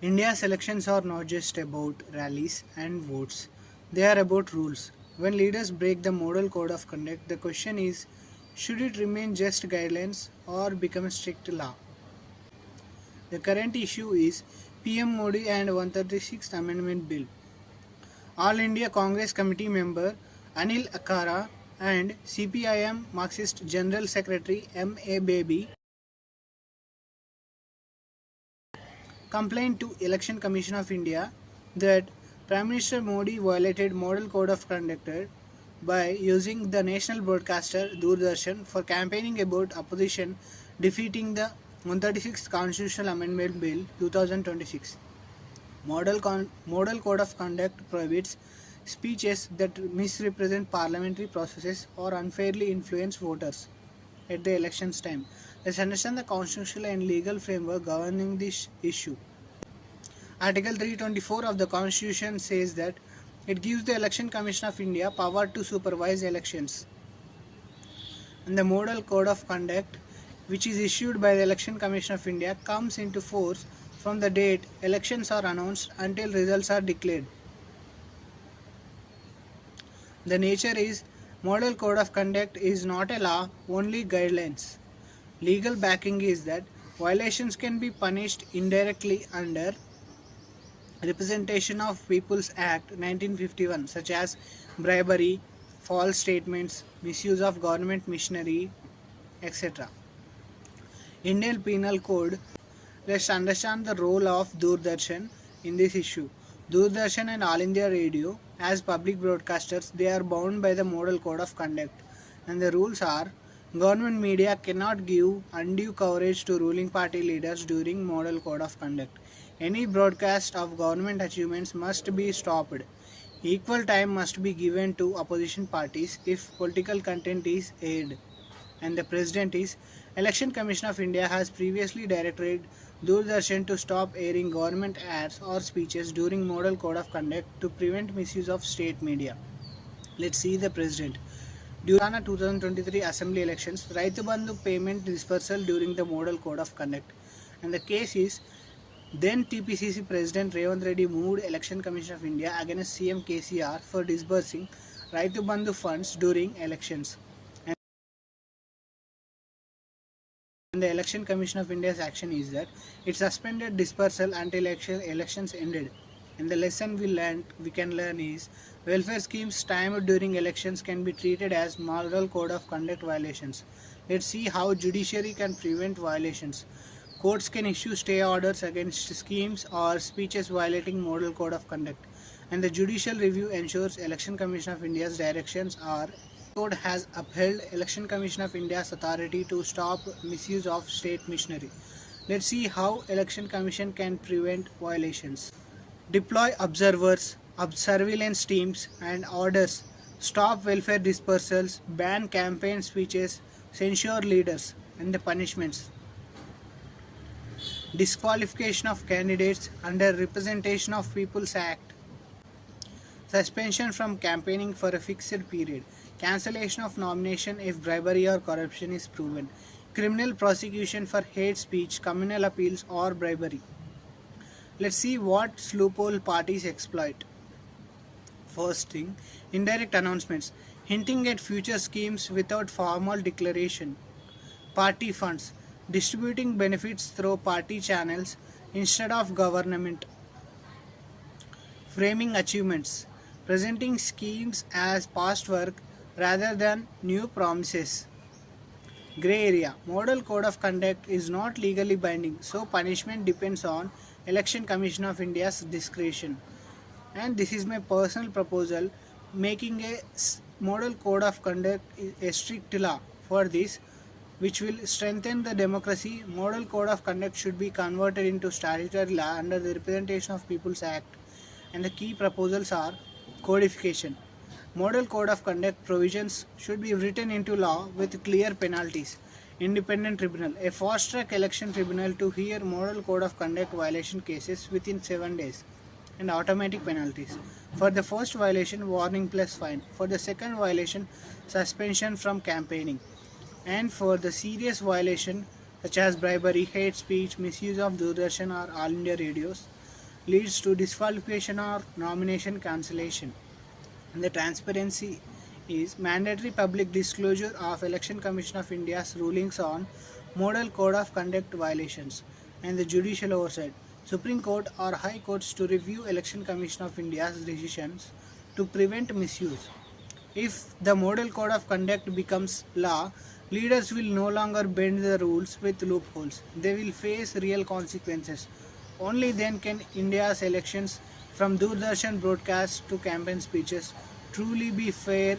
India's elections are not just about rallies and votes, they are about rules. When leaders break the model code of conduct, the question is, should it remain just guidelines or become a strict law? The current issue is PM Modi and 136th Amendment Bill. All India Congress Committee member Anil Akkara and CPIM Marxist General Secretary M.A. complained to Election Commission of India that Prime Minister Modi violated Model Code of Conduct by using the national broadcaster Doordarshan for campaigning about opposition defeating the 136th Constitutional Amendment Bill 2026. Model Code of Conduct prohibits speeches that misrepresent parliamentary processes or unfairly influence voters at the elections time. Let's understand the constitutional and legal framework governing this issue. Article 324 of the Constitution says that it gives the Election Commission of India power to supervise elections. And the Model Code of Conduct, which is issued by the Election Commission of India, comes into force from the date elections are announced until results are declared. The nature is Model Code of Conduct is not a law, only guidelines. Legal backing is that violations can be punished indirectly under Representation of People's Act 1951, such as bribery, false statements, misuse of government machinery, etc. Indian Penal Code. Let's understand the role of Doordarshan in this issue. Doordarshan and All India Radio, as public broadcasters, they are bound by the Model Code of Conduct, and the rules are: government media cannot give undue coverage to ruling party leaders during Model Code of Conduct. Any broadcast of government achievements must be stopped. Equal time must be given to opposition parties if political content is aired. And the President is Election Commission of India has previously directed Doordarshan to stop airing government ads or speeches during Model Code of Conduct to prevent misuse of state media. Let's see the President. During 2023 Assembly elections, Raitu Bandhu payment dispersal during the Model Code of Conduct. And the case is, then TPCC President Revant Reddy moved Election Commission of India against CM KCR for disbursing Raitu Bandhu funds during elections. And the Election Commission of India's action is that it suspended dispersal until elections ended. And the lesson we can learn is welfare schemes timed during elections can be treated as Model Code of Conduct violations. Let's see how judiciary can prevent violations. Courts can issue stay orders against schemes or speeches violating Model Code of Conduct. And the judicial review ensures Election Commission of India's directions are Code has upheld Election Commission of India's authority to stop misuse of state machinery. Let's see how Election Commission can prevent violations. Deploy observers, surveillance teams and orders, stop welfare dispersals, ban campaign speeches, censure leaders, and the punishments. Disqualification of candidates under Representation of People's Act. Suspension from campaigning for a fixed period. Cancellation of nomination if bribery or corruption is proven. Criminal prosecution for hate speech, communal appeals or bribery. Let's see what loophole parties exploit. First thing, indirect announcements, hinting at future schemes without formal declaration. Party funds, distributing benefits through party channels instead of government. Framing achievements, presenting schemes as past work rather than new promises. Grey area, Model Code of Conduct is not legally binding, so punishment depends on Election Commission of India's discretion. And this is my personal proposal, making a Model Code of Conduct a strict law. For this, which will strengthen the democracy, Model Code of Conduct should be converted into statutory law under the Representation of People's Act. And the key proposals are codification. Model Code of Conduct provisions should be written into law with clear penalties. Independent tribunal, a fast-track election tribunal to hear Model Code of Conduct violation cases within 7 days, and automatic penalties. For the first violation, warning plus fine. For the second violation, suspension from campaigning. And for the serious violation such as bribery, hate speech, misuse of Doordarshan or All India radios, leads to disqualification or nomination cancellation. And the transparency is mandatory public disclosure of Election Commission of India's rulings on Model Code of Conduct violations and the judicial oversight. Supreme Court or High Courts to review Election Commission of India's decisions to prevent misuse. If the Model Code of Conduct becomes law, leaders will no longer bend the rules with loopholes. They will face real consequences. Only then can India's elections, from Doordarshan broadcasts to campaign speeches, truly be fair,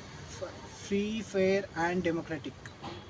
free, fair, and democratic.